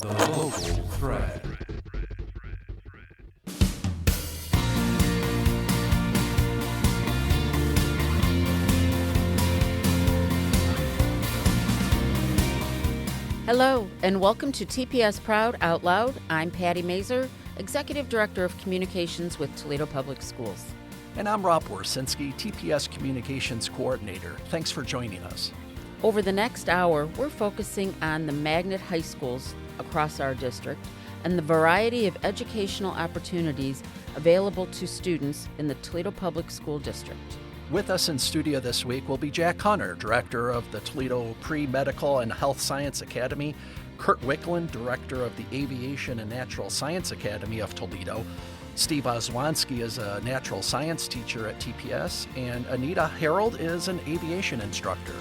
The local thread. Hello, and welcome to TPS Proud Out Loud. I'm Patty Mazer, Executive Director of Communications with Toledo Public Schools. And I'm Rob Warsinski, TPS Communications Coordinator. Thanks for joining us. Over the next hour, we're focusing on the magnet high schools across our district and the variety of educational opportunities available to students in the Toledo Public School District. With us in studio this week will be Jack Hunter, Director of the Toledo Pre-Medical and Health Science Academy, Kurt Wickland, Director of the Aviation and Natural Science Academy of Toledo, Steve Oswanski is a natural science teacher at TPS, and Anita Harold is an aviation instructor.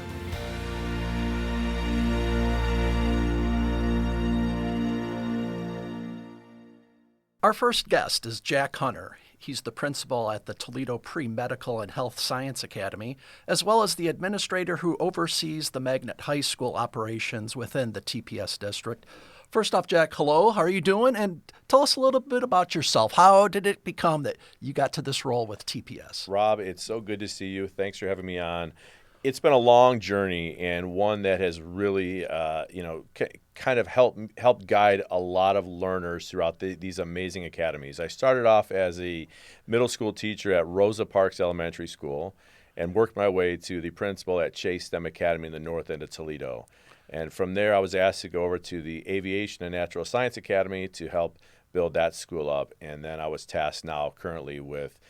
Our first guest is Jack Hunter. He's the principal at the Toledo Pre-Medical and Health Science Academy, as well as the administrator who oversees the Magnet High School operations within the TPS district. First off, Jack, hello. How are you doing? And tell us a little bit about yourself. How did it become that you got to this role with TPS? Rob, it's so good to see you. Thanks for having me on. It's been a long journey and one that has really, kind of helped guide a lot of learners throughout these amazing academies. I started off as a middle school teacher at Rosa Parks Elementary School and worked my way to the principal at Chase STEM Academy in the north end of Toledo. And from there, I was asked to go over to the Aviation and Natural Science Academy to help build that school up. And then I was tasked now currently with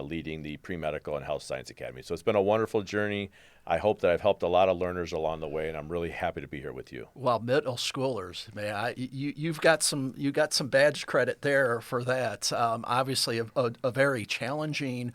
leading the Pre-Medical and Health Science Academy. So it's been a wonderful journey. I hope that I've helped a lot of learners along the way, and I'm really happy to be here with you. Well, middle schoolers, man, you've got some badge credit there for that. Obviously, a very challenging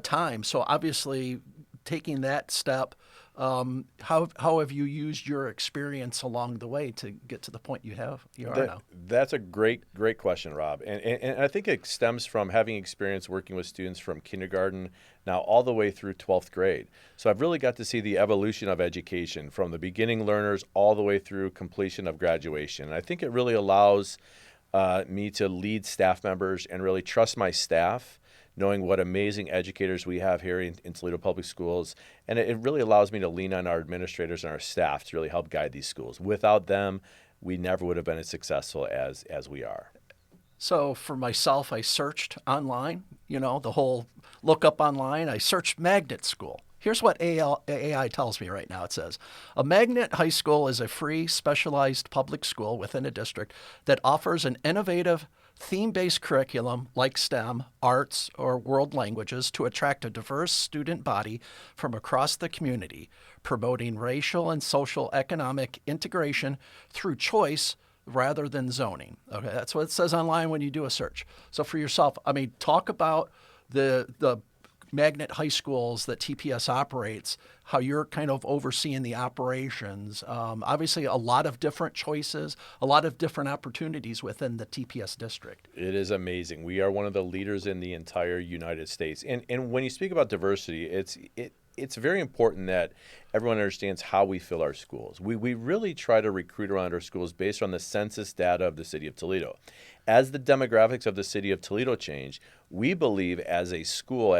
time. So obviously, taking that step, how have you used your experience along the way to get to the point you are now? That's a great question, Rob. And I think it stems from having experience working with students from kindergarten now all the way through 12th grade. So I've really got to see the evolution of education from the beginning learners all the way through completion of graduation. And I think it really allows me to lead staff members and really trust my staff, knowing what amazing educators we have here in Toledo Public Schools. And it really allows me to lean on our administrators and our staff to really help guide these schools. Without them, we never would have been as successful as we are. So for myself, I searched online, the whole look up online. I searched magnet school. Here's what AI tells me right now. It says, a magnet high school is a free, specialized public school within a district that offers an innovative, theme-based curriculum like STEM, arts, or world languages to attract a diverse student body from across the community, promoting racial and social economic integration through choice rather than zoning. Okay, that's what it says online when you do a search. So for yourself, talk about the magnet high schools that TPS operates, how you're kind of overseeing the operations. Obviously, a lot of different choices, a lot of different opportunities within the TPS district. It is amazing. We are one of the leaders in the entire United States. And when you speak about diversity, it's very important that everyone understands how we fill our schools. We really try to recruit around our schools based on the census data of the city of Toledo. As the demographics of the city of Toledo change, we believe as a school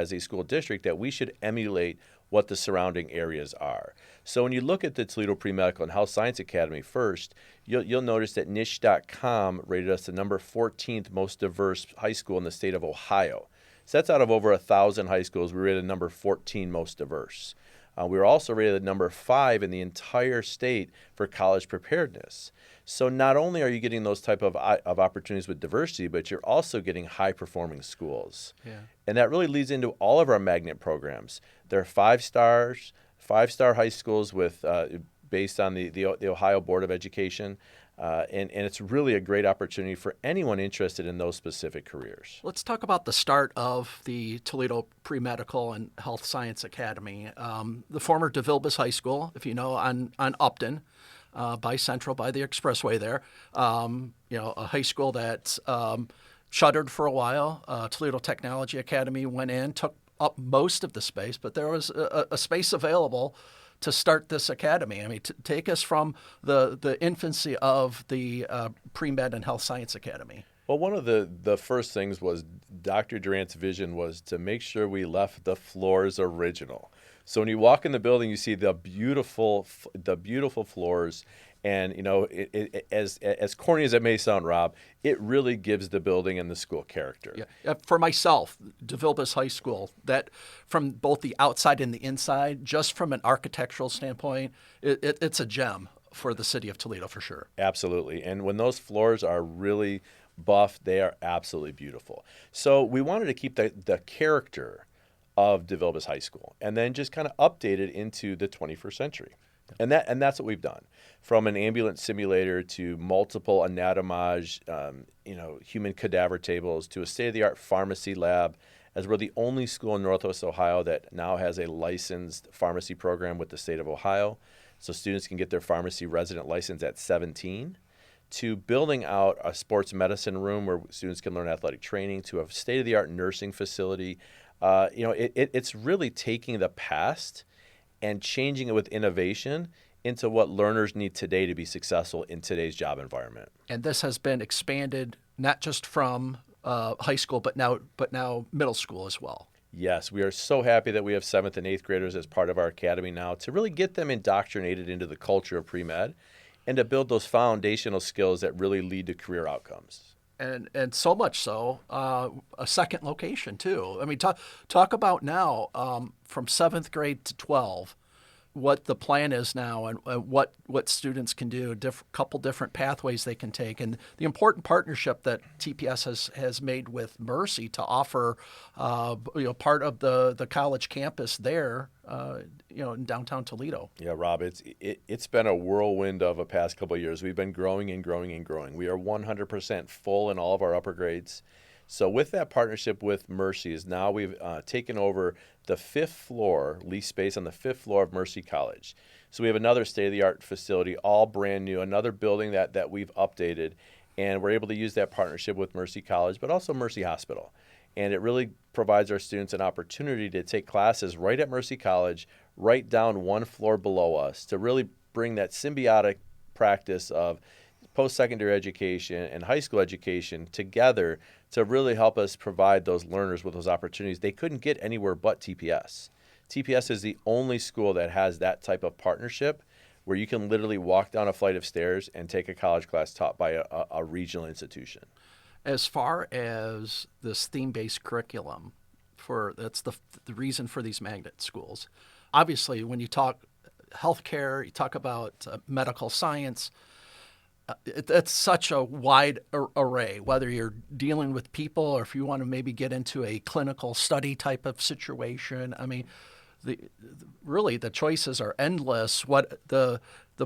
district, that we should emulate what the surrounding areas are. So when you look at the Toledo Pre-Medical and Health Science Academy first, you'll notice that niche.com rated us the number 14th most diverse high school in the state of Ohio. So that's out of over 1,000 high schools. We rated number 14 most diverse. We were also rated number 5 in the entire state for college preparedness. So not only are you getting those type of opportunities with diversity, but you're also getting high-performing schools. Yeah. And that really leads into all of our magnet programs. They're 5-star high schools with based on the Ohio Board of Education. And it's really a great opportunity for anyone interested in those specific careers. Let's talk about the start of the Toledo Pre-Medical and Health Science Academy. The former DeVilbiss High School, if you know, on Upton, by Central, by the expressway there. A high school that shuttered for a while. Toledo Technology Academy went in, took up most of the space, but there was a space available to start this academy? I mean, take us from the infancy of the Pre-Med and Health Science Academy. Well, one of the first things was Dr. Durant's vision was to make sure we left the floors original. So when you walk in the building, you see the beautiful floors. And, as corny as it may sound, Rob, it really gives the building and the school character. Yeah. For myself, DeVilbiss High School, that from both the outside and the inside, just from an architectural standpoint, it's a gem for the city of Toledo for sure. Absolutely. And when those floors are really buff, they are absolutely beautiful. So we wanted to keep the character of DeVilbiss High School and then just kind of update it into the 21st century. And that's what we've done. From an ambulance simulator to multiple anatomage, human cadaver tables to a state-of-the-art pharmacy lab, as we're the only school in Northwest Ohio that now has a licensed pharmacy program with the state of Ohio. So students can get their pharmacy resident license at 17, to building out a sports medicine room where students can learn athletic training, to a state-of-the-art nursing facility. It's really taking the past and changing it with innovation into what learners need today to be successful in today's job environment. And this has been expanded not just from high school, but now middle school as well. Yes, we are so happy that we have 7th and 8th graders as part of our academy now to really get them indoctrinated into the culture of pre-med and to build those foundational skills that really lead to career outcomes. And so much so, a second location too. I mean, talk about now from 7th grade to 12, what the plan is now and what students can do, couple different pathways they can take, and the important partnership that TPS has made with Mercy to offer, part of the college campus there, in downtown Toledo. Yeah, Rob, it's been a whirlwind of a past couple of years. We've been growing and growing and growing. We are 100% full in all of our upper grades. So with that partnership with Mercy is now we've taken over the 5th floor, lease space on the 5th floor of Mercy College. So we have another state-of-the-art facility, all brand new, another building that we've updated, and we're able to use that partnership with Mercy College, but also Mercy Hospital. And it really provides our students an opportunity to take classes right at Mercy College, right down one floor below us, to really bring that symbiotic practice of post-secondary education and high school education together to really help us provide those learners with those opportunities they couldn't get anywhere but TPS. TPS is the only school that has that type of partnership where you can literally walk down a flight of stairs and take a college class taught by a regional institution. As far as this theme-based curriculum, that's the reason for these magnet schools. Obviously, when you talk healthcare, you talk about medical science, it's such a wide array, whether you're dealing with people or if you want to maybe get into a clinical study type of situation. I mean, really the choices are endless, what the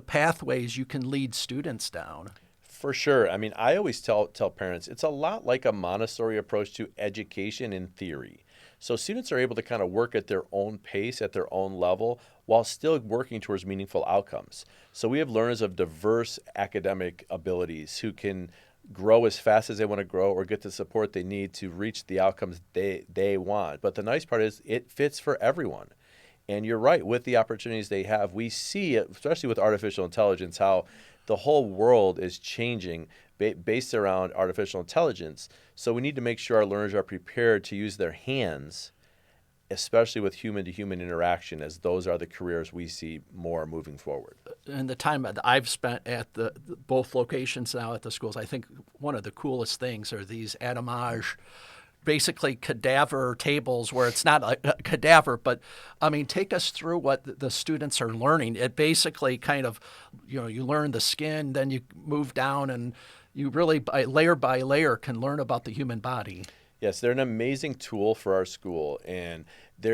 pathways you can lead students down. For sure. I mean, I always tell parents, it's a lot like a Montessori approach to education in theory. So students are able to kind of work at their own pace, at their own level, while still working towards meaningful outcomes. So we have learners of diverse academic abilities who can grow as fast as they want to grow or get the support they need to reach the outcomes they want. But the nice part is it fits for everyone. And you're right, with the opportunities they have, we see, especially with artificial intelligence, how the whole world is changing based around artificial intelligence. So we need to make sure our learners are prepared to use their hands, especially with human-to-human interaction, as those are the careers we see more moving forward. In the time that I've spent at both locations now at the schools, I think one of the coolest things are these anatomage, basically cadaver tables where it's not a cadaver, but I mean, take us through what the students are learning. It basically kind of, you learn the skin, then you move down and you really by layer can learn about the human body. Yes, they're an amazing tool for our school, and they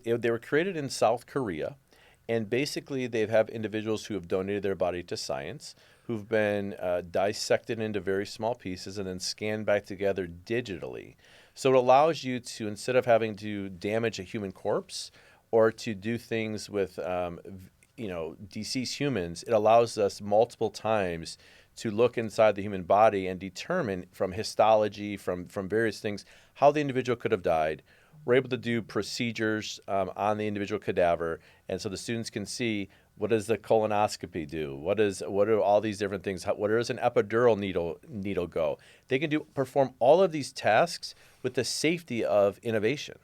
were created in South Korea, and basically they have individuals who have donated their body to science, who've been dissected into very small pieces and then scanned back together digitally. So it allows you to, instead of having to damage a human corpse or to do things with deceased humans, it allows us multiple times to look inside the human body and determine from histology, from various things, how the individual could have died, we're able to do procedures on the individual cadaver, and so the students can see what does the colonoscopy do, what are all these different things, where does an epidural needle go. They can perform all of these tasks with the safety of innovation.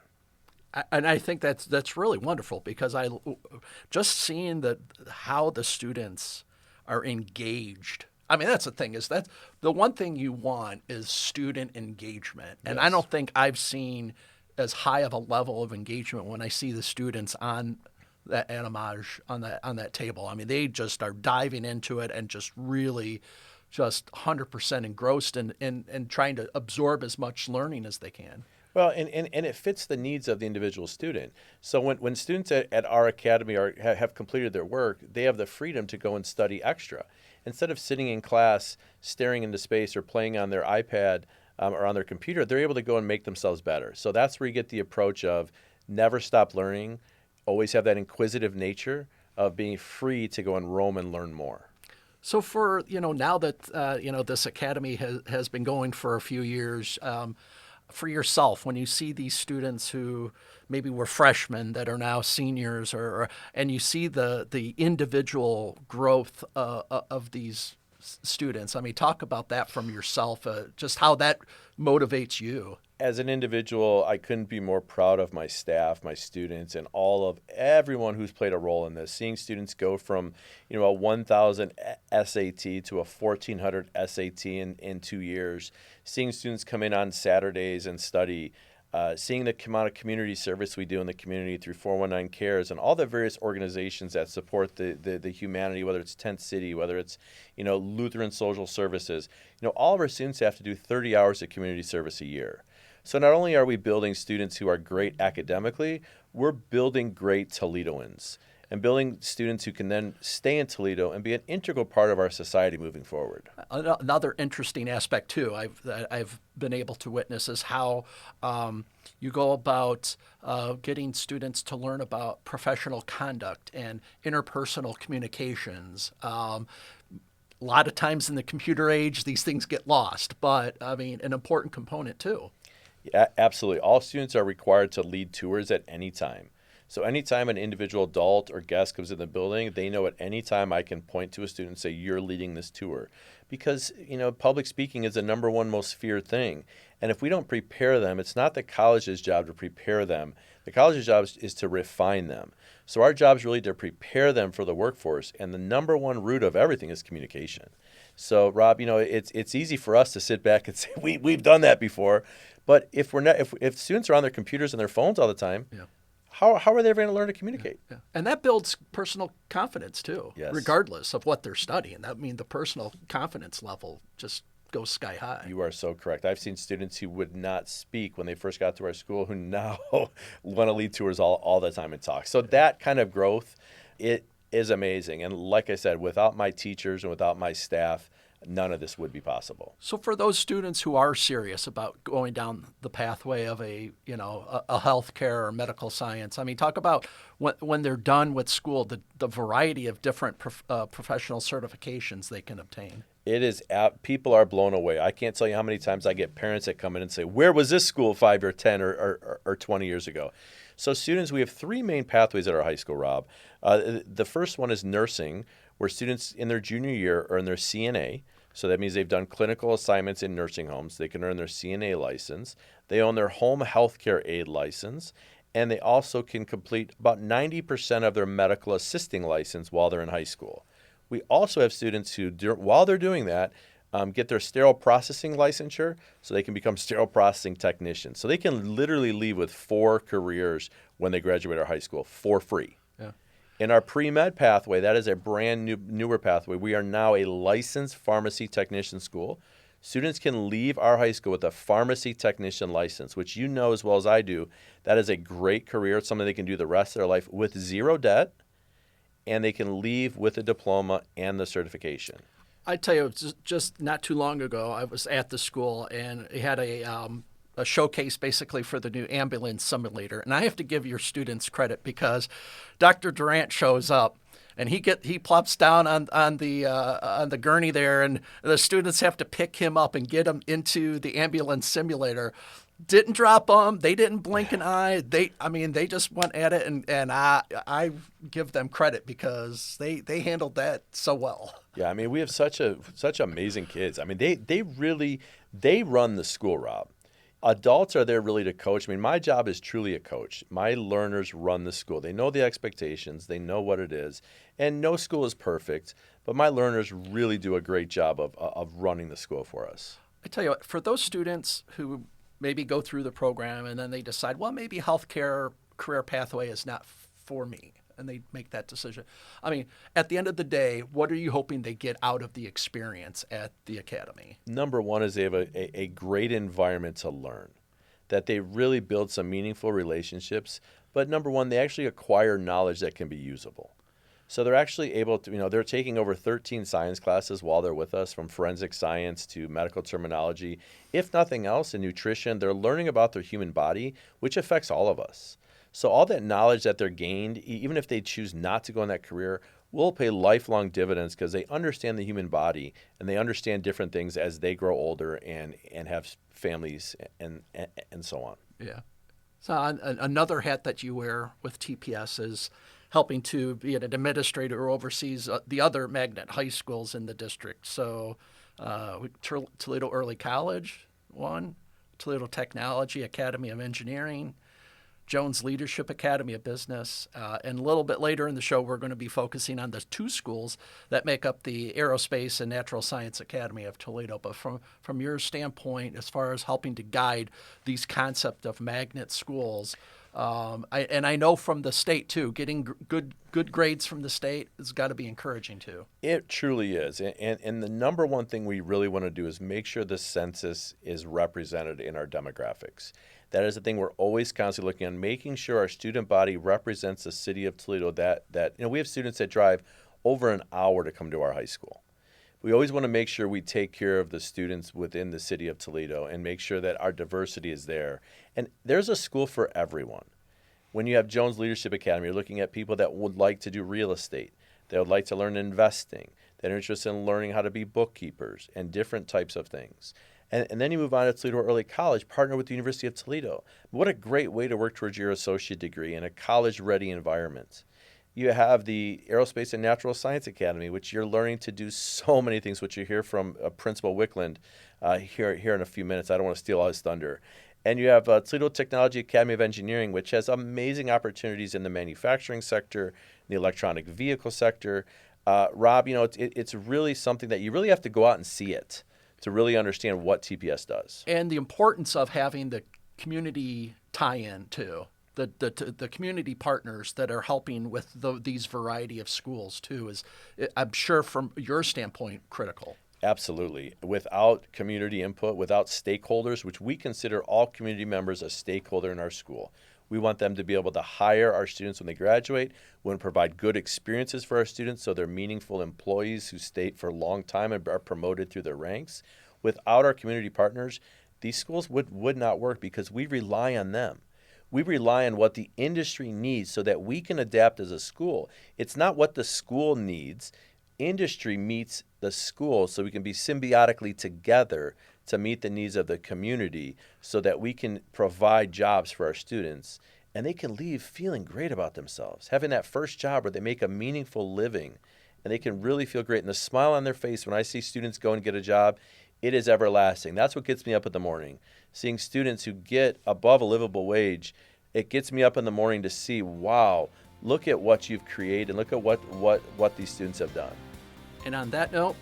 And I think that's really wonderful, because I just seeing how the students are engaged. I mean, that's the thing, is that the one thing you want is student engagement. And I don't think I've seen as high of a level of engagement when I see the students on that animage on that table. I mean, they just are diving into it and just really just 100% engrossed and trying to absorb as much learning as they can. Well, and it fits the needs of the individual student. So when students at our academy have completed their work, they have the freedom to go and study extra. Instead of sitting in class, staring into space, or playing on their iPad or on their computer, they're able to go and make themselves better. So that's where you get the approach of never stop learning, always have that inquisitive nature of being free to go and roam and learn more. So for, now that, this academy has been going for a few years, for yourself, when you see these students who maybe were freshmen that are now seniors, and you see the individual growth of these students, I mean, talk about that from yourself, just how that motivates you. As an individual, I couldn't be more proud of my staff, my students, and everyone who's played a role in this. Seeing students go from, a 1,000 SAT to a 1,400 SAT in 2 years, seeing students come in on Saturdays and study, seeing the amount of community service we do in the community through 419 Cares and all the various organizations that support the humanity, whether it's Tent City, whether it's, Lutheran Social Services. All of our students have to do 30 hours of community service a year. So not only are we building students who are great academically, we're building great Toledoans and building students who can then stay in Toledo and be an integral part of our society moving forward. Another interesting aspect, too, I've been able to witness is how you go about getting students to learn about professional conduct and interpersonal communications. A lot of times in the computer age, these things get lost, but, I mean, an important component, too. Yeah, absolutely. All students are required to lead tours at any time. So anytime an individual adult or guest comes in the building, they know at any time I can point to a student and say, you're leading this tour. Because, public speaking is the number one most feared thing. And if we don't prepare them, it's not the college's job to prepare them. The college's job is to refine them. So our job is really to prepare them for the workforce. And the number one root of everything is communication. So, Rob, it's easy for us to sit back and say, we've done that before. But if students are on their computers and their phones all the time, how are they ever going to learn to communicate? Yeah. And that builds personal confidence too, regardless of what they're studying. I mean, the personal confidence level just goes sky high. You are so correct. I've seen students who would not speak when they first got to our school who now want to lead tours all the time and talk. So that kind of growth, it is amazing. And like I said, without my teachers and without my staff, none of this would be possible. So for those students who are serious about going down the pathway of a healthcare or medical science, I mean, talk about when they're done with school, the variety of different professional certifications they can obtain. It is, people are blown away. I can't tell you how many times I get parents that come in and say, where was this school 5 or 10 or 20 years ago? So students, we have 3 main pathways at our high school, Rob. The first one is nursing, where students in their junior year earn their CNA. So that means they've done clinical assignments in nursing homes. They can earn their CNA license. They own their home health care aide license. And they also can complete about 90% of their medical assisting license while they're in high school. We also have students who, while they're doing that, get their sterile processing licensure so they can become sterile processing technicians. So they can literally leave with 4 careers when they graduate our high school for free. In our pre-med pathway, that is a brand newer pathway. We are now a licensed pharmacy technician school. Students can leave our high school with a pharmacy technician license, which you know as well as I do. That is a great career. It's something they can do the rest of their life with 0 debt, and they can leave with a diploma and the certification. I tell you, just not too long ago, I was at the school, and it had a showcase basically for the new ambulance simulator. And I have to give your students credit because Dr. Durant shows up and he plops down on the gurney there, and the students have to pick him up and get him into the ambulance simulator. didn't drop them. They didn't blink an eye. They just went at it, and I give them credit because they handled that so well. Yeah, I mean, we have such amazing kids. I mean, they run the school, Rob. Adults are there really to coach. I mean, my job is truly a coach. My learners run the school. They know the expectations. They know what it is. And no school is perfect, but my learners really do a great job of running the school for us. I tell you what, for those students who maybe go through the program and then they decide, well, maybe healthcare career pathway is not for me, and they make that decision. I mean, at the end of the day, what are you hoping they get out of the experience at the academy? Number one is they have a great environment to learn, that they really build some meaningful relationships. But number one, they actually acquire knowledge that can be usable. So they're actually able to, they're taking over 13 science classes while they're with us, from forensic science to medical terminology. If nothing else, in nutrition, they're learning about their human body, which affects all of us. So all that knowledge that they're gained, even if they choose not to go in that career, will pay lifelong dividends because they understand the human body and they understand different things as they grow older and have families and so on. Yeah. So another hat that you wear with TPS is helping to be an administrator who oversees the other magnet high schools in the district. So Toledo Early College, one, Toledo Technology Academy of Engineering, Jones Leadership Academy of Business, and a little bit later in the show, we're going to be focusing on the two schools that make up the Aerospace and Natural Science Academy of Toledo. But from your standpoint, as far as helping to guide these concept of magnet schools, I know from the state too, getting good grades from the state has got to be encouraging too. It truly is. And the number one thing we really want to do is make sure the census is represented in our demographics. That is the thing we're always constantly looking at, making sure our student body represents the city of Toledo. That we have students that drive over an hour to come to our high school. We always want to make sure we take care of the students within the city of Toledo and make sure that our diversity is there. And there's a school for everyone. When you have Jones Leadership Academy, you're looking at people that would like to do real estate, that would like to learn investing, that are interested in learning how to be bookkeepers and different types of things. And then you move on to Toledo Early College, partner with the University of Toledo. What a great way to work towards your associate degree in a college-ready environment. You have the Aerospace and Natural Science Academy, which you're learning to do so many things, which you hear from Principal Wickland here in a few minutes. I don't want to steal all his thunder. And you have Toledo Technology Academy of Engineering, which has amazing opportunities in the manufacturing sector, the electronic vehicle sector. Rob, it's really something that you really have to go out and see it to really understand what TPS does. And the importance of having the community tie-in too. The community partners that are helping with these variety of schools too is, I'm sure from your standpoint, critical. Absolutely. Without community input, without stakeholders, which we consider all community members a stakeholder in our school, we want them to be able to hire our students when they graduate. We want to provide good experiences for our students so they're meaningful employees who stay for a long time and are promoted through their ranks. Without our community partners, these schools would not work because we rely on them. We rely on what the industry needs so that we can adapt as a school. It's not what the school needs. Industry meets the school so we can be symbiotically together to meet the needs of the community so that we can provide jobs for our students and they can leave feeling great about themselves, having that first job where they make a meaningful living and they can really feel great. And the smile on their face when I see students go and get a job, it is everlasting. That's what gets me up in the morning. Seeing students who get above a livable wage, it gets me up in the morning to see, wow, look at what you've created and look at what these students have done. And on that note,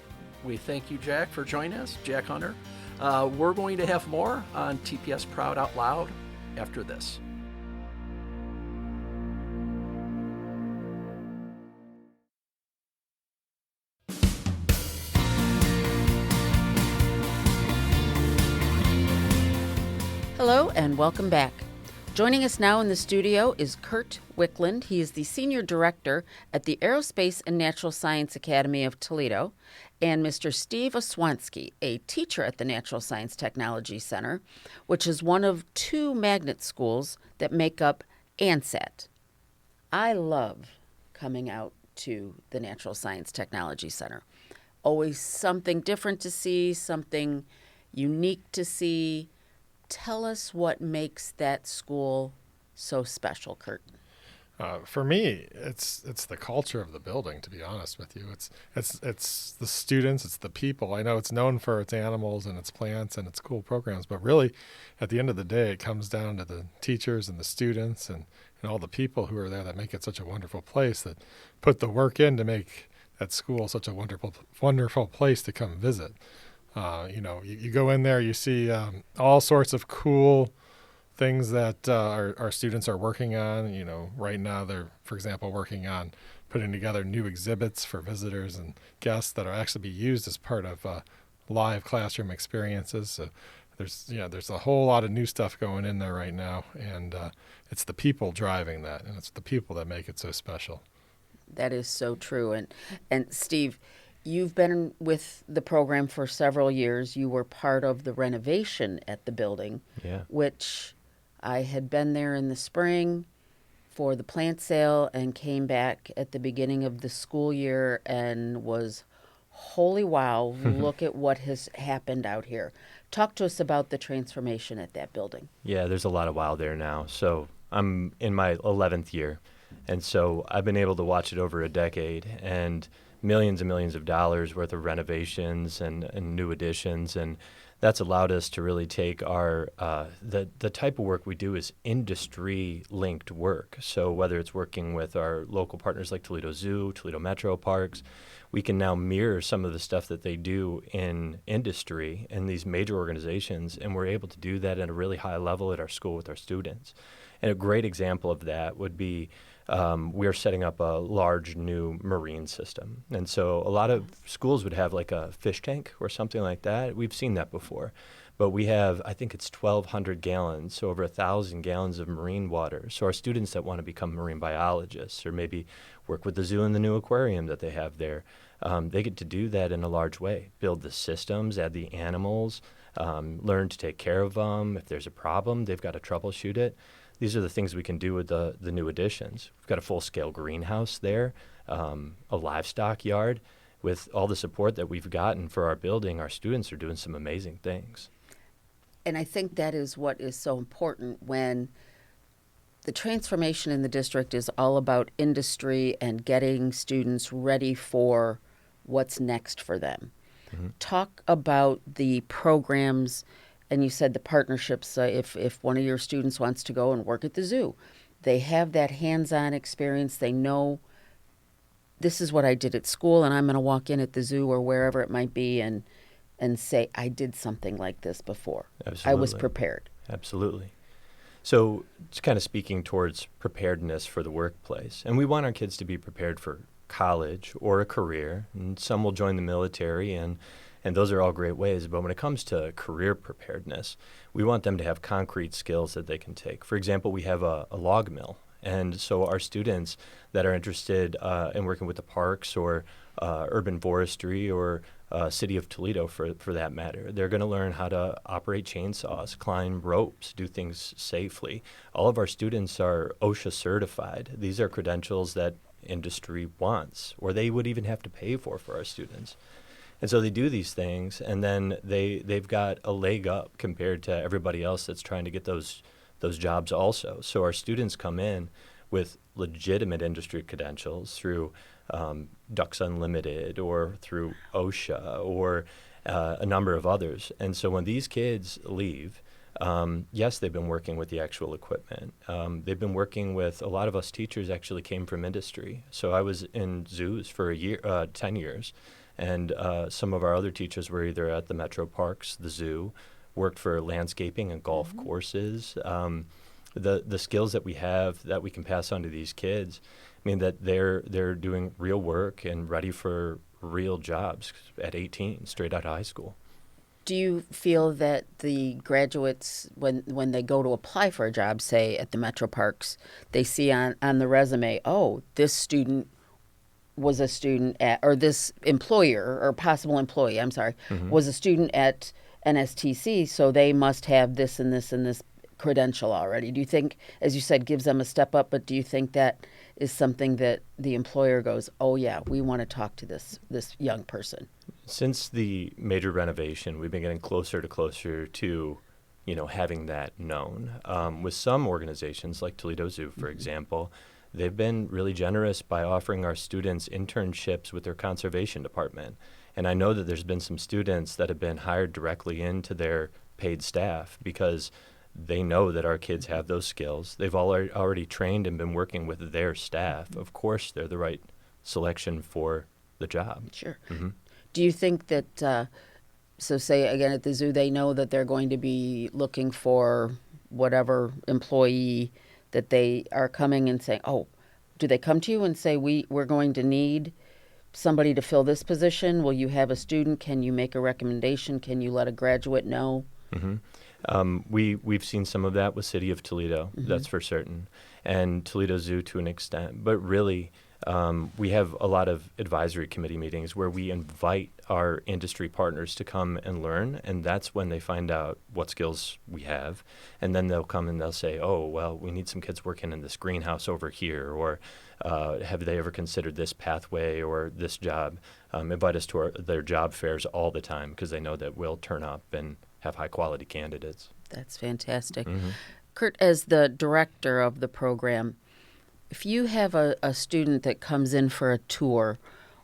we thank you, Jack, for joining us, Jack Hunter. We're going to have more on TPS Proud Out Loud after this. Hello and welcome back. Joining us now in the studio is Kurt Wickland. He is the Senior Director at the Aerospace and Natural Science Academy of Toledo, and Mr. Steve Oswanski, a teacher at the Natural Science Technology Center, which is one of two magnet schools that make up ANSAT. I love coming out to the Natural Science Technology Center. Always something different to see, something unique to see, Tell us what makes that school so special, Kurt. For me, it's the culture of the building. To be honest with you, it's the students, it's the people. I know it's known for its animals and its plants and its cool programs, but really, at the end of the day, it comes down to the teachers and the students and all the people who are there that make it such a wonderful place, that put the work in to make that school such a wonderful place to come visit. You go in there, you see all sorts of cool things that our students are working on. Right now they're, for example, working on putting together new exhibits for visitors and guests that will actually be used as part of live classroom experiences. So there's a whole lot of new stuff going in there right now, and it's the people driving that, and it's the people that make it so special. That is so true. And Steve, you've been with the program for several years. You were part of the renovation at the building, which I had been there in the spring for the plant sale and came back at the beginning of the school year and was, holy wow, look at what has happened out here. Talk to us about the transformation at that building. Yeah, there's a lot of wow there now. So I'm in my 11th year, and so I've been able to watch it over a decade, and millions and millions of dollars worth of renovations and new additions, and that's allowed us to really take our the type of work we do is industry-linked work. So whether it's working with our local partners like Toledo Zoo, Toledo Metro Parks, we can now mirror some of the stuff that they do in industry in these major organizations, and we're able to do that at a really high level at our school with our students. And a great example of that would be we're setting up a large new marine system. And so a lot of schools would have like a fish tank or something like that. We've seen that before. But we have, I think it's 1,200 gallons, so over 1,000 gallons of marine water. So our students that want to become marine biologists or maybe work with the zoo in the new aquarium that they have there, they get to do that in a large way. Build the systems, add the animals, learn to take care of them. If there's a problem, they've got to troubleshoot it. These are the things we can do with the new additions. We've got a full-scale greenhouse there, a livestock yard. With all the support that we've gotten for our building, our students are doing some amazing things. And I think that is what is so important when the transformation in the district is all about industry and getting students ready for what's next for them. Mm-hmm. Talk about the programs. And you said the partnerships, if one of your students wants to go and work at the zoo, they have that hands-on experience. They know this is what I did at school, and I'm going to walk in at the zoo or wherever it might be and say, I did something like this before. Absolutely. I was prepared. Absolutely. So it's kind of speaking towards preparedness for the workplace. And we want our kids to be prepared for college or a career. And some will join the military, and those are all great ways. But when it comes to career preparedness, we want them to have concrete skills that they can take. For example, we have a log mill. And so our students that are interested in working with the parks or urban forestry or City of Toledo for that matter, they're going to learn how to operate chainsaws, climb ropes, do things safely. All of our students are OSHA certified. These are credentials that industry wants, or they would even have to pay for our students. And so they do these things, and then they've got a leg up compared to everybody else that's trying to get those jobs also. So our students come in with legitimate industry credentials through Ducks Unlimited or through OSHA or a number of others. And so when these kids leave, yes, they've been working with the actual equipment. They've been working with, a lot of us teachers actually came from industry. So I was in zoos for 10 years. And some of our other teachers were either at the Metro Parks, the zoo, worked for landscaping and golf courses. The skills that we have that we can pass on to these kids, I mean, that they're doing real work and ready for real jobs at 18, straight out of high school. Do you feel that the graduates, when they go to apply for a job, say at the Metro Parks, they see on the resume, oh, this student was a student at, or this employer or possible employee, was a student at NSTC, so they must have this and this and this credential already. Do you think, as you said, gives them a step up, but do you think that is something that the employer goes, oh yeah, we want to talk to this young person? Since the major renovation, we've been getting closer to having that known. With some organizations like Toledo Zoo, for example, they've been really generous by offering our students internships with their conservation department. And I know that there's been some students that have been hired directly into their paid staff because they know that our kids have those skills. They've already trained and been working with their staff. Of course, they're the right selection for the job. Sure. Mm-hmm. Do you think that, so say again at the zoo, they know that they're going to be looking for whatever employee that they are coming and saying, oh, do they come to you and say, we're going to need somebody to fill this position? Will you have a student? Can you make a recommendation? Can you let a graduate know? Mm-hmm. We've seen some of that with City of Toledo, that's for certain, and Toledo Zoo to an extent. But really, we have a lot of advisory committee meetings where we invite our industry partners to come and learn, and that's when they find out what skills we have. And then they'll come and they'll say, oh, well, we need some kids working in this greenhouse over here, or have they ever considered this pathway or this job? Invite us to their job fairs all the time because they know that we'll turn up and have high-quality candidates. That's fantastic. Mm-hmm. Kurt, as the director of the program, if you have a student that comes in for a tour,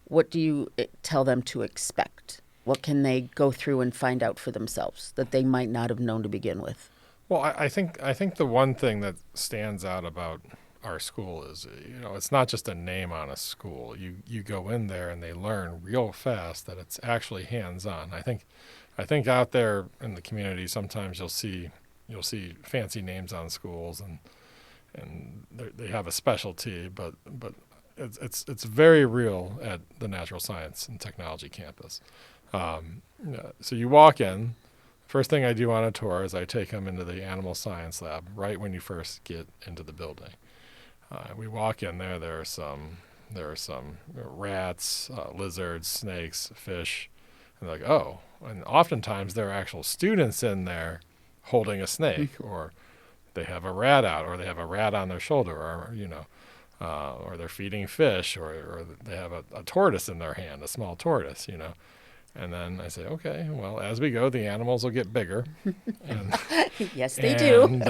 what do you tell them to expect? What can they go through and find out for themselves that they might not have known to begin with? Well, I think the one thing that stands out about our school is, it's not just a name on a school. You go in there and they learn real fast that it's actually hands-on. I think out there in the community sometimes you'll see fancy names on schools and they have a specialty, but it's very real at the Natural Science and Technology campus. So you walk in. First thing I do on a tour is I take them into the animal science lab right when you first get into the building. We walk in there. There are some rats, lizards, snakes, fish, and they're like, oh. And oftentimes there are actual students in there holding a snake, or they have a rat out, or they have a rat on their shoulder, or or they're feeding fish, or they have a tortoise in their hand, a small tortoise, And then I say, okay, well, as we go, the animals will get bigger. And, yes, they do.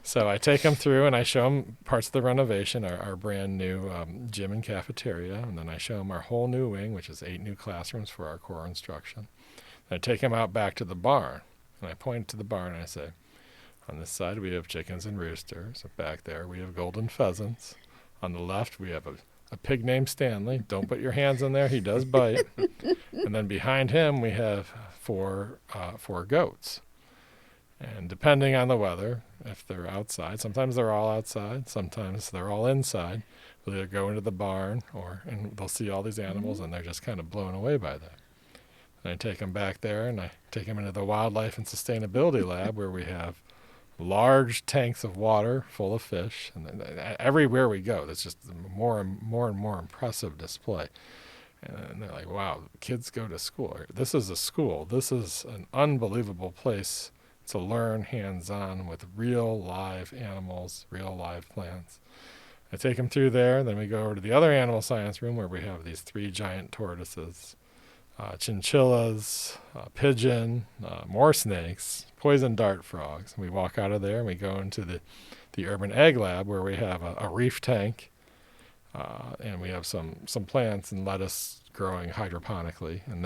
So I take them through and I show them parts of the renovation, our brand new gym and cafeteria. And then I show them our whole new wing, which is 8 new classrooms for our core instruction. And I take them out back to the barn. And I point to the barn and I say, on this side we have chickens and roosters. Back there we have golden pheasants. On the left we have a pig named Stanley. Don't put your hands in there. He does bite. And then behind him we have four goats. And depending on the weather, if they're outside, sometimes they're all outside, sometimes they're all inside. They'll either go into the barn and they'll see all these animals and they're just kind of blown away by that. And I take them back there and I take them into the Wildlife and Sustainability Lab where we have large tanks of water full of fish, and everywhere we go, there's just more and more impressive display. And they're like, wow, kids go to school. This is a school. This is an unbelievable place to learn hands-on with real live animals, real live plants. I take them through there, then we go over to the other animal science room where we have these 3 giant tortoises, chinchillas, pigeon, more snakes, poison dart frogs. And we walk out of there and we go into the urban egg lab where we have a reef tank, and we have some plants and lettuce growing hydroponically. And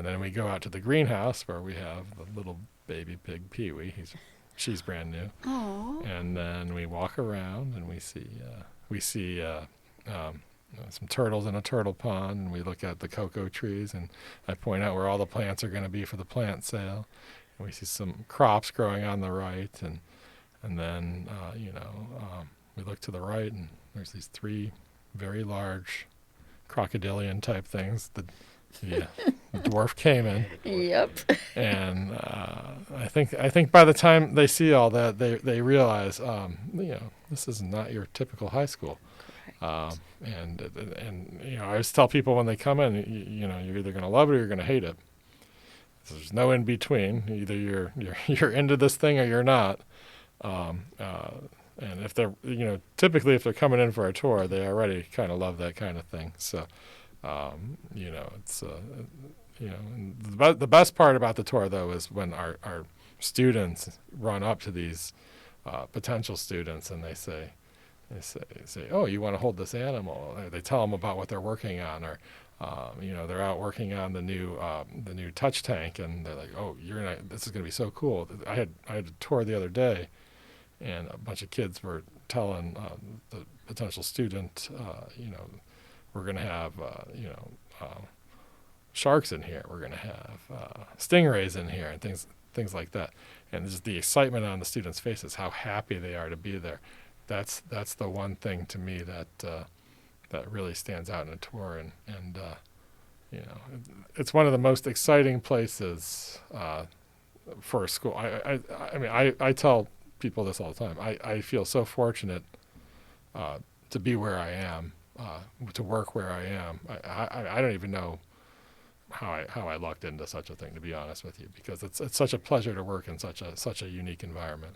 then we go out to the greenhouse where we have the little baby pig Pee-wee. She's brand new. Aww. And then we walk around and we see some turtles in a turtle pond, and we look at the cocoa trees, and I point out where all the plants are going to be for the plant sale. And we see some crops growing on the right, and then we look to the right, and there's these 3 very large crocodilian type things, the dwarf caiman. Yep. And I think by the time they see all that, they realize, this is not your typical high school. And I always tell people when they come in, you're either going to love it or you're going to hate it. There's no in between. Either you're into this thing or you're not. And if they're typically if they're coming in for a tour, they already kind of love that kind of thing. So it's the best part about the tour though is when our students run up to these potential students and they say, oh, you want to hold this animal? Or they tell them about what they're working on, or they're out working on the new touch tank, and they're like, oh, this is going to be so cool. I had a tour the other day, and a bunch of kids were telling the potential student, we're going to have sharks in here, we're going to have stingrays in here, and things like that. And just the excitement on the students' faces, how happy they are to be there. That's the one thing to me that really stands out in a tour, and it's one of the most exciting places for a school. I tell people this all the time. I feel so fortunate to be where I am, to work where I am. I don't even know how I lucked into such a thing, to be honest with you, because it's such a pleasure to work in such a unique environment.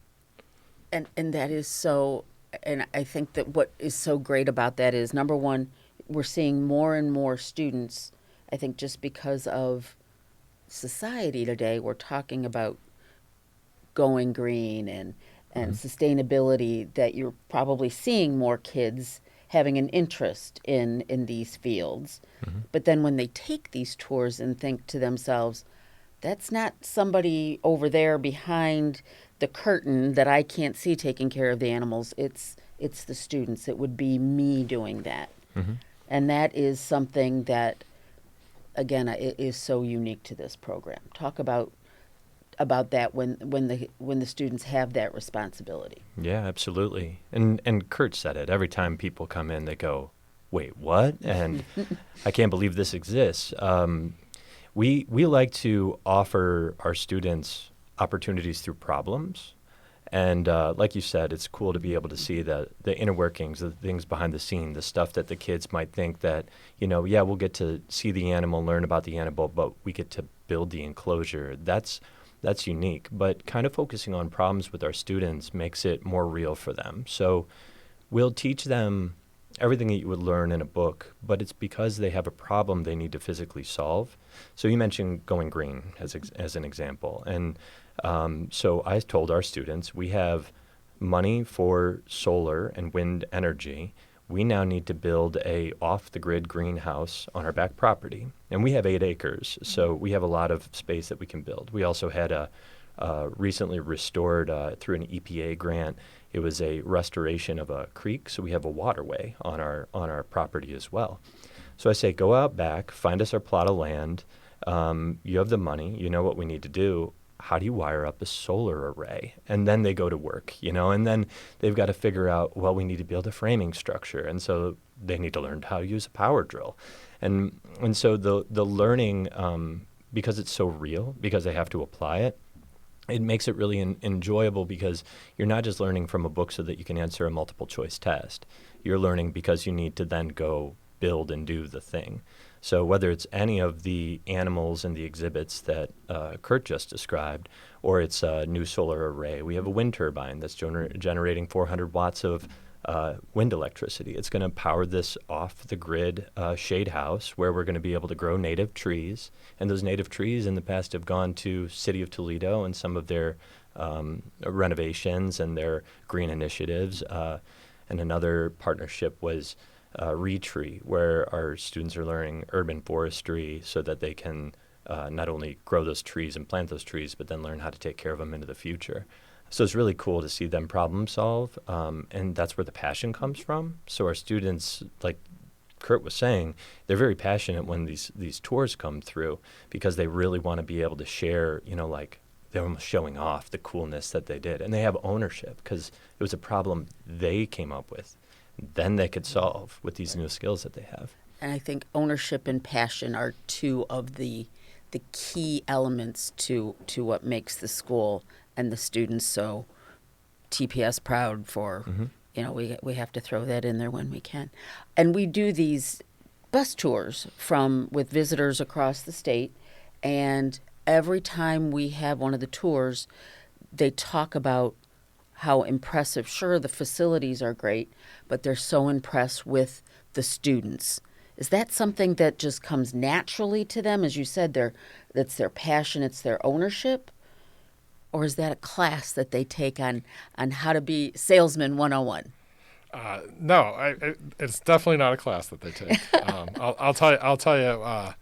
And that is so, and I think that what is so great about that is, number one, we're seeing more and more students, I think just because of society today, we're talking about going green and sustainability, that you're probably seeing more kids having an interest in these fields. Mm-hmm. But then when they take these tours and think to themselves, that's not somebody over there behind the curtain that I can't see taking care of the animals. It's the students. It would be me doing that. Mm-hmm. And that is something that, again, it is so unique to this program. Talk about that when the students have that responsibility. Yeah, absolutely. And Kurt said it. Every time people come in, they go, "Wait, what?" And I can't believe this exists. We like to offer our students opportunities through problems. And like you said, it's cool to be able to see the inner workings, the things behind the scene, the stuff that the kids might think that, we'll get to see the animal, learn about the animal, but we get to build the enclosure. That's unique. But kind of focusing on problems with our students makes it more real for them. So we'll teach them everything that you would learn in a book, but it's because they have a problem they need to physically solve. So you mentioned going green as an example. And so I told our students, we have money for solar and wind energy. We now need to build a off-the-grid greenhouse on our back property. And we have 8 acres, so we have a lot of space that we can build. We also had a recently restored through an EPA grant. It was a restoration of a creek, so we have a waterway on our property as well. So I say, go out back, find us our plot of land. You have the money. You know what we need to do. How do you wire up a solar array? And then they go to work, and then they've got to figure out, well, we need to build a framing structure. And so they need to learn how to use a power drill. And so the learning, because it's so real, because they have to apply it, it makes it really enjoyable, because you're not just learning from a book so that you can answer a multiple choice test. You're learning because you need to then go build and do the thing. So whether it's any of the animals and the exhibits that Kurt just described, or it's a new solar array, we have a wind turbine that's generating 400 watts of wind electricity. It's going to power this off-the-grid shade house where we're going to be able to grow native trees. And those native trees in the past have gone to City of Toledo and some of their renovations and their green initiatives. And another partnership was Retree, where our students are learning urban forestry so that they can not only grow those trees and plant those trees, but then learn how to take care of them into the future. So it's really cool to see them problem solve, and that's where the passion comes from. So our students, like Kurt was saying, they're very passionate when these tours come through, because they really want to be able to share, like they're almost showing off the coolness that they did. And they have ownership, because it was a problem they came up with. Then they could solve with these new skills that they have. And I think ownership and passion are two of the key elements to what makes the school and the students so TPS proud for. Mm-hmm. We have to throw that in there when we can. And we do these bus tours with visitors across the state, and every time we have one of the tours, they talk about how impressive, sure, the facilities are great, but they're so impressed with the students. Is that something that just comes naturally to them? As you said, that's their passion, it's their ownership? or is that a class that they take on how to be salesman 101? No, it's definitely not a class that they take. I'll tell you.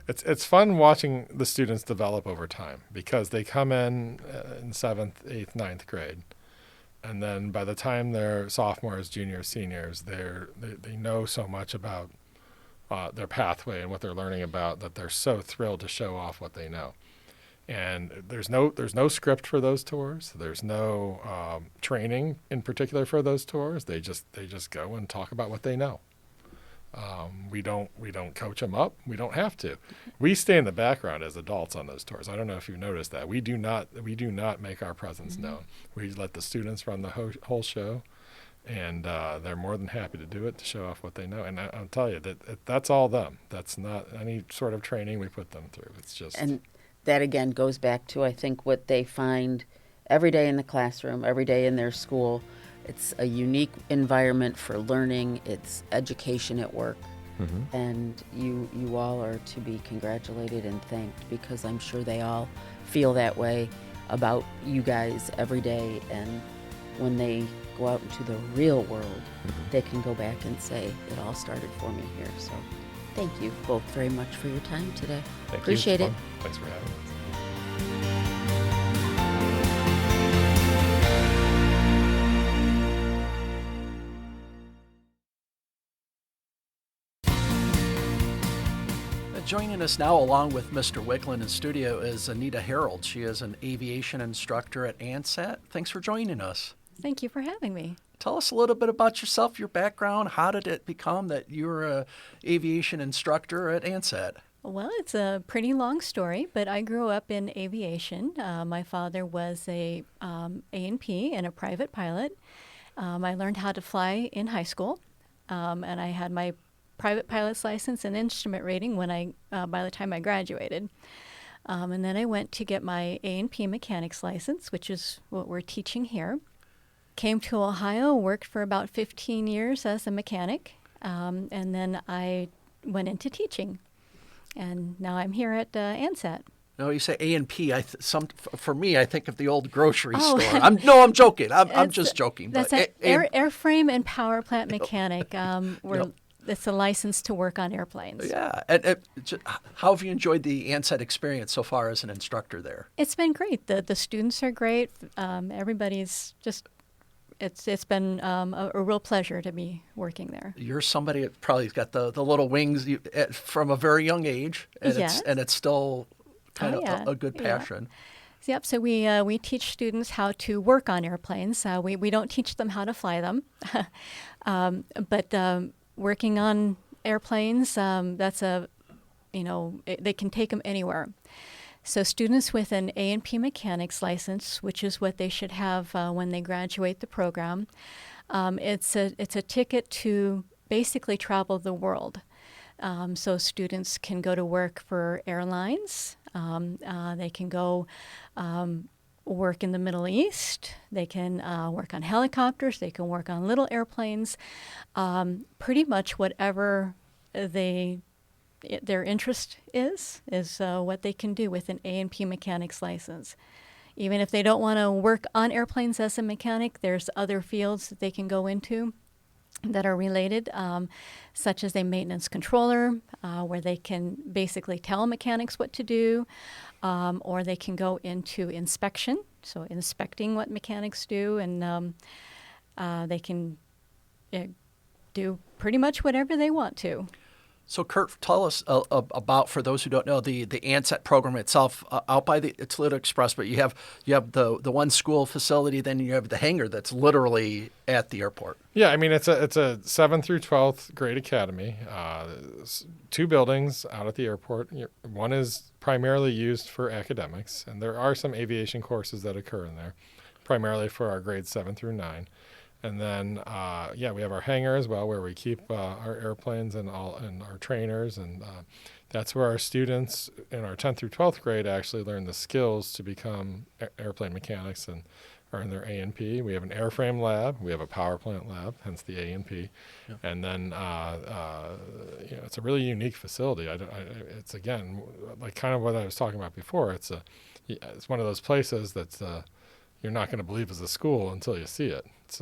It's fun watching the students develop over time because they come in 7th, 8th, 9th grade, and then by the time they're sophomores, juniors, seniors, they know so much about their pathway and what they're learning about that they're so thrilled to show off what they know. And there's no script for those tours. There's no training in particular for those tours. They just go and talk about what they know. We don't coach them up. We don't have to. We stay in the background as adults on those tours. I don't know if you've noticed that. We do not make our presence known. We let the students run the whole show, and they're more than happy to do it to show off what they know. And I'll tell you that's all them. That's not any sort of training we put them through. It's just that again goes back to, I think, what they find every day in the classroom, every day in their school. It's a unique environment for learning. It's education at work. Mm-hmm. And you all are to be congratulated and thanked, because I'm sure they all feel that way about you guys every day. And when they go out into the real world, mm-hmm. they can go back and say, it all started for me here. So thank you both very much for your time today. Appreciate it. Thanks for having us. Joining us now, along with Mr. Wicklund in studio, is Anita Harold. She is an aviation instructor at ANSET. Thanks for joining us. Thank you for having me. Tell us a little bit about yourself, your background. How did it become that you're an aviation instructor at ANSET? Well, it's a pretty long story, but I grew up in aviation. My father was a A&P and a private pilot. I learned how to fly in high school, and I had my private pilot's license and instrument rating by the time I graduated. And then I went to get my A&P mechanics license, which is what we're teaching here. Came to Ohio, worked for about 15 years as a mechanic, and then I went into teaching. And now I'm here at ANSET. No, you say A&P. For me, I think of the old grocery store. I'm joking. I'm just joking. That's an airframe and power plant mechanic. It's a license to work on airplanes. Yeah. And how have you enjoyed the ANSET experience so far as an instructor there? It's been great. The students are great. Everybody's just, it's been a real pleasure to be working there. You're somebody that probably got the little wings from a very young age, and yes. it's still kind of a good passion. Yeah. Yep. So we teach students how to work on airplanes. We don't teach them how to fly them, but working on airplanes, they can take them anywhere. So students with an A&P mechanics license, which is what they should have when they graduate the program, it's a ticket to basically travel the world. So students can go to work for airlines. They can go work in the Middle East. They can work on helicopters. They can work on little airplanes. Pretty much whatever their interest is what they can do with an A&P mechanics license. Even if they don't want to work on airplanes as a mechanic, there's other fields that they can go into that are related, such as a maintenance controller, where they can basically tell mechanics what to do, or they can go into inspection, so inspecting what mechanics do, and they can do pretty much whatever they want to. So, Kurt, tell us about, for those who don't know, the ANSET program itself out by the Toledo Express. But you have the one school facility, then you have the hangar that's literally at the airport. Yeah, I mean it's a 7th through 12th grade academy. 2 buildings out at the airport. One is primarily used for academics, and there are some aviation courses that occur in there, primarily for our grades 7 through 9. And then, we have our hangar as well, where we keep our airplanes and our trainers, and that's where our students in our 10th through 12th grade actually learn the skills to become airplane mechanics and earn their A&P. We have an airframe lab, we have a power plant lab, hence the A&P, yeah. And then it's a really unique facility. It's again like kind of what I was talking about before. It's it's one of those places that you're not going to believe is a school until you see it. It's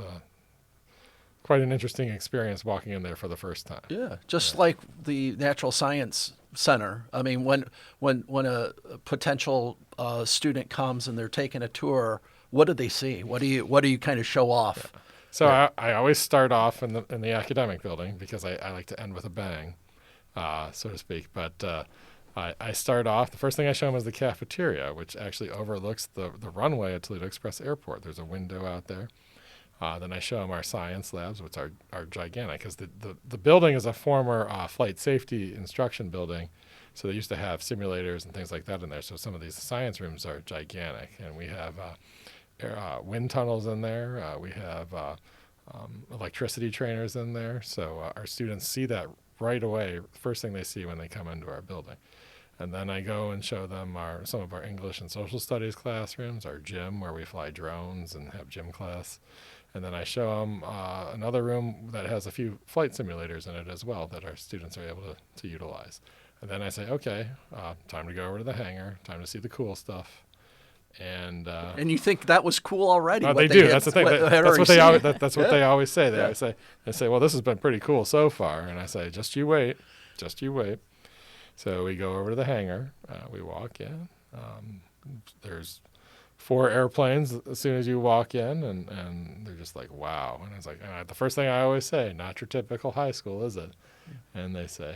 quite an interesting experience walking in there for the first time. Yeah, just like the Natural Science Center. I mean, when a potential student comes and they're taking a tour, what do they see? What do you kind of show off? So I always start off in the academic building because I like to end with a bang, so to speak. But I start off, the first thing I show them is the cafeteria, which actually overlooks the runway at Toledo Express Airport. There's a window out there. Then I show them our science labs, which are gigantic, because the building is a former flight safety instruction building. So they used to have simulators and things like that in there. So some of these science rooms are gigantic. And we have wind tunnels in there. We have electricity trainers in there. So our students see that right away, first thing they see when they come into our building. And then I go and show them some of our English and social studies classrooms, our gym where we fly drones and have gym class. And then I show them another room that has a few flight simulators in it as well that our students are able to utilize. And then I say, okay, time to go over to the hangar, time to see the cool stuff. And you think that was cool already? They do. That's the thing. That's what they always say. They say, well, this has been pretty cool so far. And I say, just you wait. So we go over to the hangar. We walk in. There's 4 airplanes as soon as you walk in, and they're just like, wow. And it's like, the first thing I always say, not your typical high school, is it? And they say,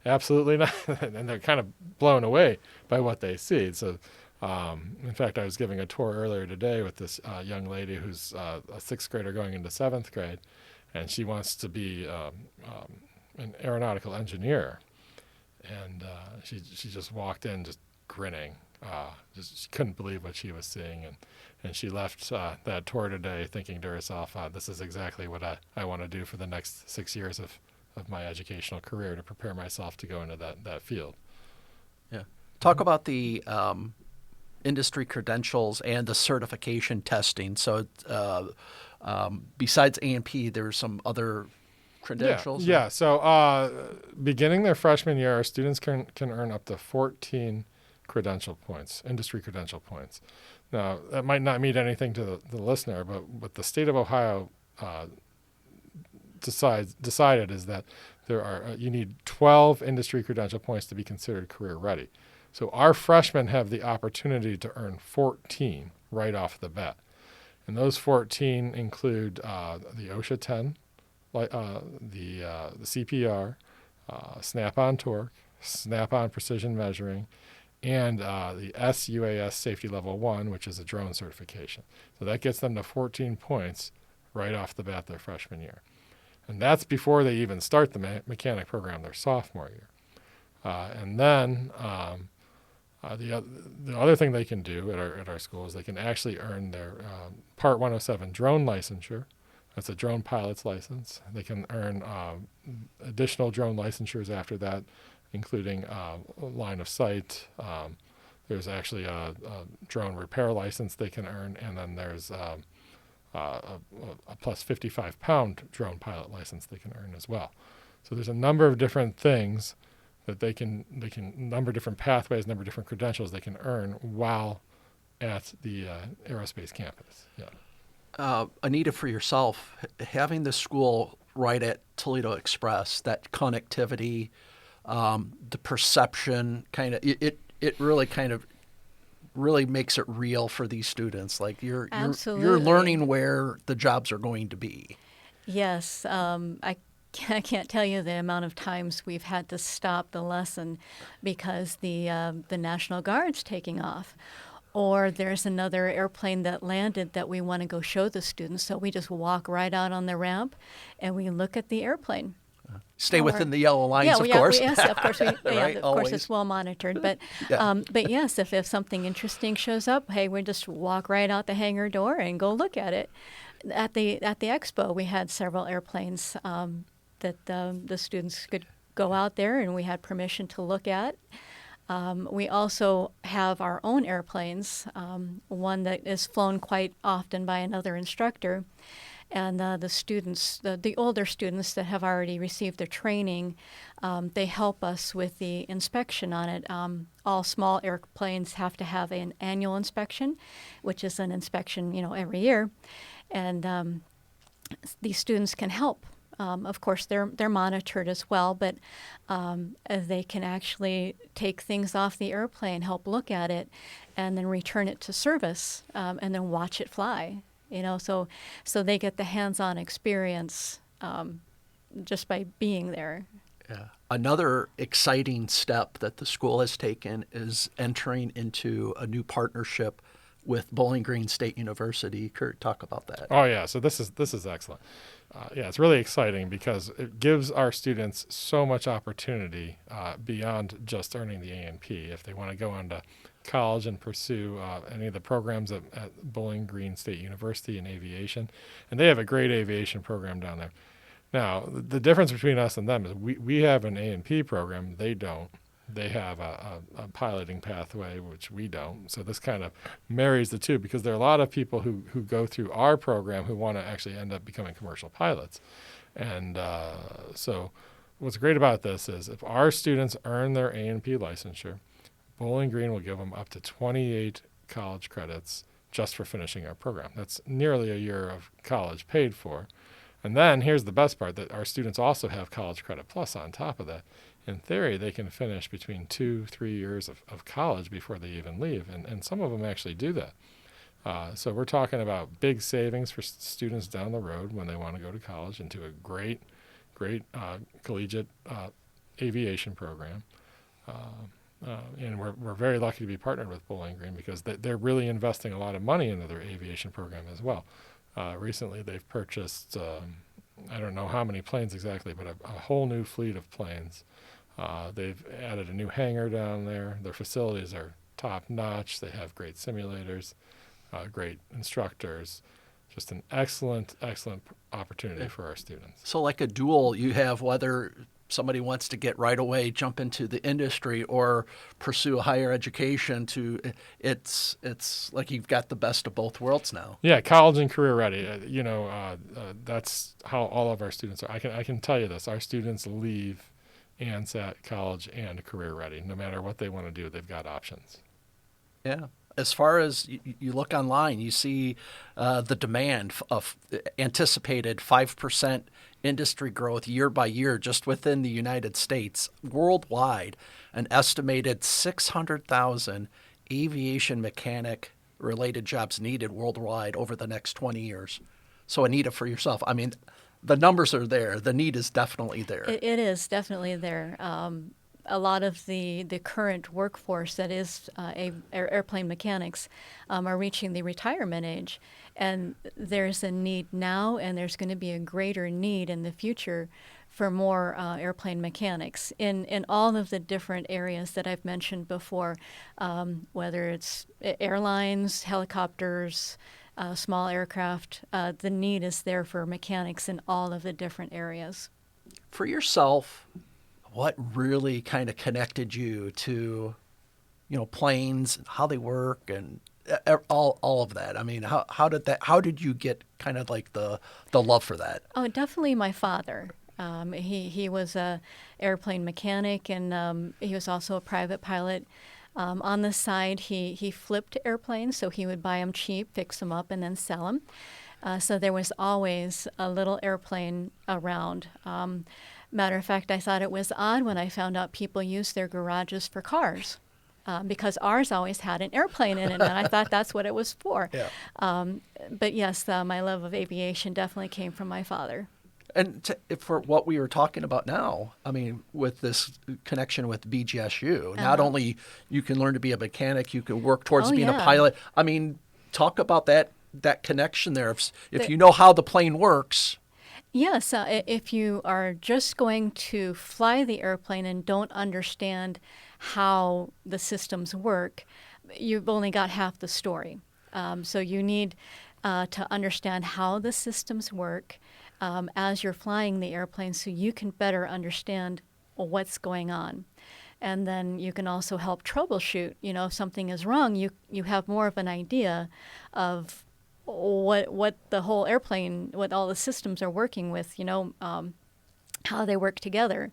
absolutely not. And they're kind of blown away by what they see. So, in fact, I was giving a tour earlier today with this young lady who's a 6th grader going into 7th grade, and she wants to be an aeronautical engineer. And she just walked in just grinning. She couldn't believe what she was seeing. And she left that tour today thinking to herself, this is exactly what I want to do for the next 6 years of my educational career, to prepare myself to go into that field. Yeah. Talk about the industry credentials and the certification testing. So besides A&P, there's some other credentials? Yeah. So beginning their freshman year, our students can earn up to 14 credential points, industry credential points. Now, that might not mean anything to the listener, but what the state of Ohio decided is that you need 12 industry credential points to be considered career ready. So our freshmen have the opportunity to earn 14 right off the bat. And those 14 include the OSHA 10, the CPR, Snap-on Torque, Snap-on Precision Measuring, and the SUAS Safety Level 1, which is a drone certification. So that gets them to 14 points right off the bat their freshman year. And that's before they even start the mechanic program their sophomore year. And then the other thing they can do at our school is they can actually earn their Part 107 drone licensure. That's a drone pilot's license. They can earn additional drone licensures after that, including line of sight. There's actually a drone repair license they can earn, and then there's a plus 55-pound drone pilot license they can earn as well. So there's a number of different things that they can number of different pathways, number of different credentials they can earn while at the aerospace campus. Yeah. Anita, for yourself, having the school right at Toledo Express, that connectivity, the perception, kind of it really kind of really makes it real for these students. Like you're learning where the jobs are going to be. Yes, I can't tell you the amount of times we've had to stop the lesson because the National Guard's taking off. Or there's another airplane that landed that we want to go show the students. So we just walk right out on the ramp and we look at the airplane. Stay within the yellow lines, of course. Yes, of course. Right, of course, it's well monitored. But but yes, if something interesting shows up, hey, we just walk right out the hangar door and go look at it. At the expo, we had several airplanes that the students could go out there, and we had permission to look at. We also have our own airplanes, one that is flown quite often by another instructor. And the students, the older students that have already received their training, they help us with the inspection on it. all small airplanes have to have an annual inspection, which is an inspection, every year. And these students can help. Of course, they're monitored as well, but they can actually take things off the airplane, help look at it, and then return it to service, and then watch it fly. So they get the hands-on experience just by being there. Yeah. Another exciting step that the school has taken is entering into a new partnership with Bowling Green State University. Kurt, talk about that. Oh yeah, so this is excellent. Yeah, it's really exciting because it gives our students so much opportunity beyond just earning the A&P. If they want to go on to college and pursue any of the programs at Bowling Green State University in aviation, and they have a great aviation program down there. Now, the difference between us and them is we have an A&P program. They don't. They have a piloting pathway, which we don't. So this kind of marries the two, because there are a lot of people who go through our program who want to actually end up becoming commercial pilots. And so what's great about this is if our students earn their A&P licensure, Bowling Green will give them up to 28 college credits just for finishing our program. That's nearly a year of college paid for. And then here's the best part, that our students also have College Credit Plus on top of that. In theory, they can finish between 2-3 years of college before they even leave, and some of them actually do that. So we're talking about big savings for students down the road when they want to go to college into a great collegiate aviation program. And we're very lucky to be partnered with Bowling Green, because they're really investing a lot of money into their aviation program as well. Recently, they've purchased, I don't know how many planes exactly, but a whole new fleet of planes. They've added a new hangar down there. Their facilities are top-notch. They have great simulators, great instructors. Just an excellent opportunity for our students. So like a dual, you have whether somebody wants to get right away, jump into the industry, or pursue a higher education. It's like you've got the best of both worlds now. Yeah, college and career ready. That's how all of our students are. I can tell you this: our students leave ANSAT, college, and career ready. No matter what they want to do, they've got options. Yeah. As far as you look online, you see the demand of anticipated 5% industry growth year by year just within the United States. Worldwide, an estimated 600,000 aviation mechanic related jobs needed worldwide over the next 20 years. So Anita, for yourself, I mean, the numbers are there. The need is definitely there. It is definitely there. A lot of the current workforce that is airplane mechanics are reaching the retirement age, and there's a need now, and there's going to be a greater need in the future for more airplane mechanics in all of the different areas that I've mentioned before, whether it's airlines, helicopters, small aircraft. The need is there for mechanics in all of the different areas. For yourself, what really kind of connected you to, planes, how they work, and all of that? I mean, how did you get kind of like the love for that? Oh, definitely my father. He was a airplane mechanic, and he was also a private pilot. On the side, he flipped airplanes, so he would buy them cheap, fix them up, and then sell them. So there was always a little airplane around. Matter of fact, I thought it was odd when I found out people used their garages for cars, because ours always had an airplane in it, and I thought that's what it was for. Yeah. But yes, my love of aviation definitely came from my father. And for what we were talking about now, I mean, with this connection with BGSU, not only you can learn to be a mechanic, you can work towards being a pilot. I mean, talk about that connection there. If you know how the plane works. Yes, if you are just going to fly the airplane and don't understand how the systems work, you've only got half the story. So you need to understand how the systems work as you're flying the airplane, so you can better understand what's going on. And then you can also help troubleshoot. If something is wrong, you have more of an idea of what the whole airplane, what all the systems are working with, how they work together.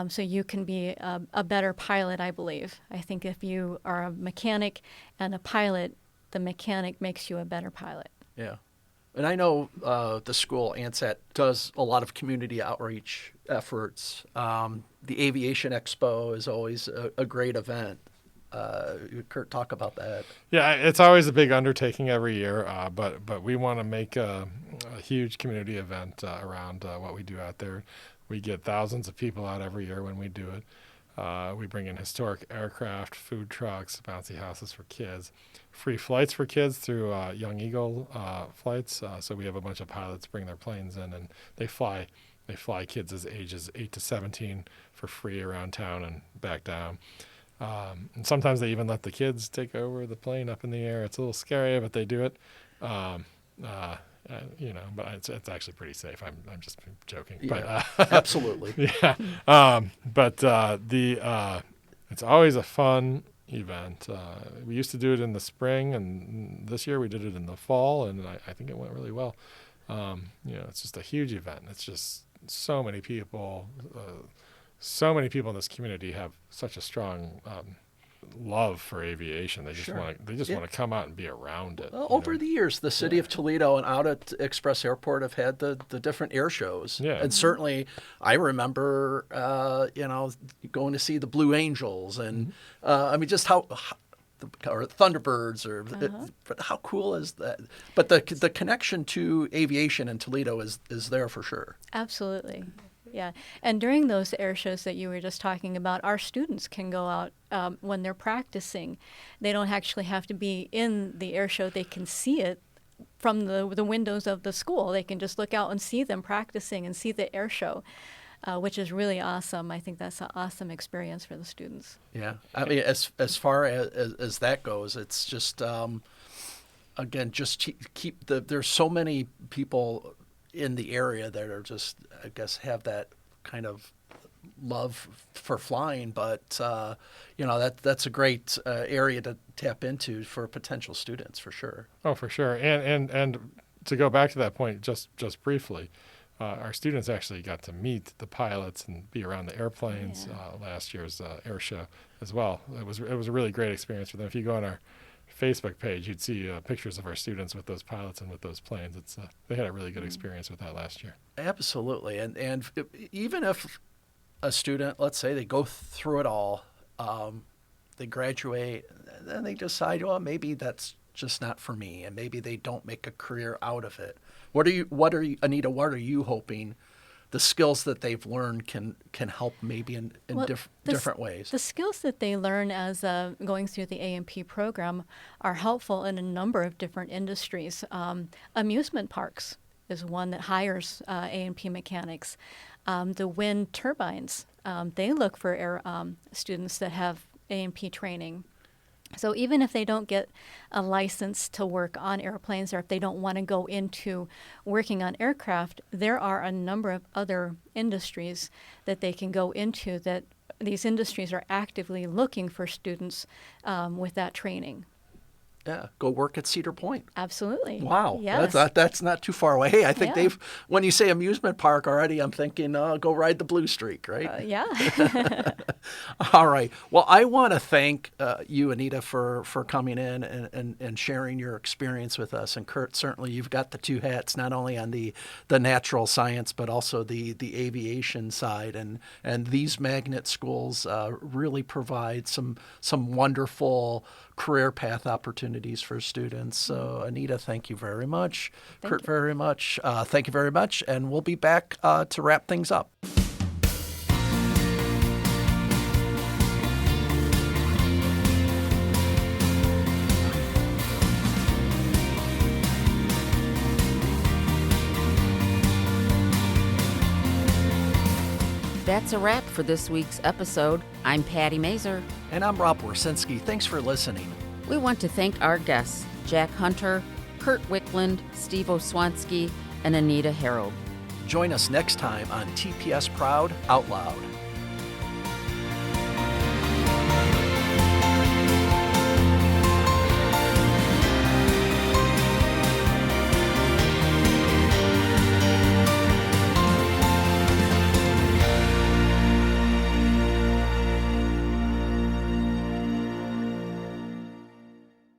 So you can be a better pilot, I believe. I think if you are a mechanic and a pilot, the mechanic makes you a better pilot. Yeah. And I know the school, ANSAT, does a lot of community outreach efforts. The Aviation Expo is always a great event. Kurt, talk about that. Yeah, it's always a big undertaking every year, but we want to make a huge community event around what we do out there. We get thousands of people out every year when we do it. We bring in historic aircraft, food trucks, bouncy houses for kids, free flights for kids through Young Eagle flights. So we have a bunch of pilots bring their planes in, and they fly kids as ages 8 to 17 for free around town and back down. And sometimes they even let the kids take over the plane up in the air. It's a little scary, but they do it. But it's actually pretty safe. I'm just joking. Yeah, but, absolutely. Yeah. It's always a fun event. We used to do it in the spring, and this year we did it in the fall, and I think it went really well. It's just a huge event. It's just so many people. So many people in this community have such a strong love for aviation. They just Sure. want to come out and be around it. Well, over the years, the city of Toledo and out at Express Airport have had the different air shows. Yeah. And certainly I remember, going to see the Blue Angels and, just how or Thunderbirds, but how cool is that? But the connection to aviation in Toledo is there for sure. Absolutely. Yeah. And during those air shows that you were just talking about, our students can go out when they're practicing. They don't actually have to be in the air show. They can see it from the windows of the school. They can just look out and see them practicing and see the air show, which is really awesome. I think that's an awesome experience for the students. Yeah. I mean, as far as that goes, it's just, again, just keep there's so many people in the area that are just, I guess, have that kind of love for flying, but that's a great area to tap into for potential students for sure. Oh, for sure. And to go back to that point just briefly, our students actually got to meet the pilots and be around the airplanes last year's air show as well. It was a really great experience for them. If you go on our Facebook page, you'd see pictures of our students with those pilots and with those planes. They had a really good experience with that last year. Absolutely. And even if a student, let's say they go through it all, they graduate, and then they decide, well, maybe that's just not for me, and maybe they don't make a career out of it. Anita, what are you hoping the skills that they've learned can help maybe in different ways? The skills that they learn as going through the A&P program are helpful in a number of different industries. Amusement parks is one that hires A&P mechanics. The wind turbines, they look for students that have A&P training. So even if they don't get a license to work on airplanes, or if they don't want to go into working on aircraft, there are a number of other industries that they can go into that these industries are actively looking for students with that training. Yeah, go work at Cedar Point. Absolutely. Wow, yes. that's not too far away. Hey, I think Yeah. when you say amusement park already, I'm thinking go ride the Blue Streak, right? Yeah. All right. Well, I want to thank you, Anita, for coming in and sharing your experience with us. And Kurt, certainly you've got the two hats, not only on the natural science, but also the aviation side. And these magnet schools really provide some wonderful career path opportunities for students. So, Anita, thank you very much. Kurt, very much. Thank you very much. And we'll be back to wrap things up. That's a wrap for this week's episode. I'm Patty Mazer. And I'm Rob Warsinski. Thanks for listening. We want to thank our guests, Jack Hunter, Kurt Wickland, Steve Oswansky, and Anita Harold. Join us next time on TPS Proud Out Loud.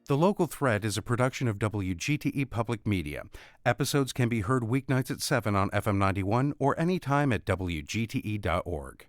The Local Thread is a production of WGTE Public Media. Episodes can be heard weeknights at 7 on FM 91 or anytime at WGTE.org.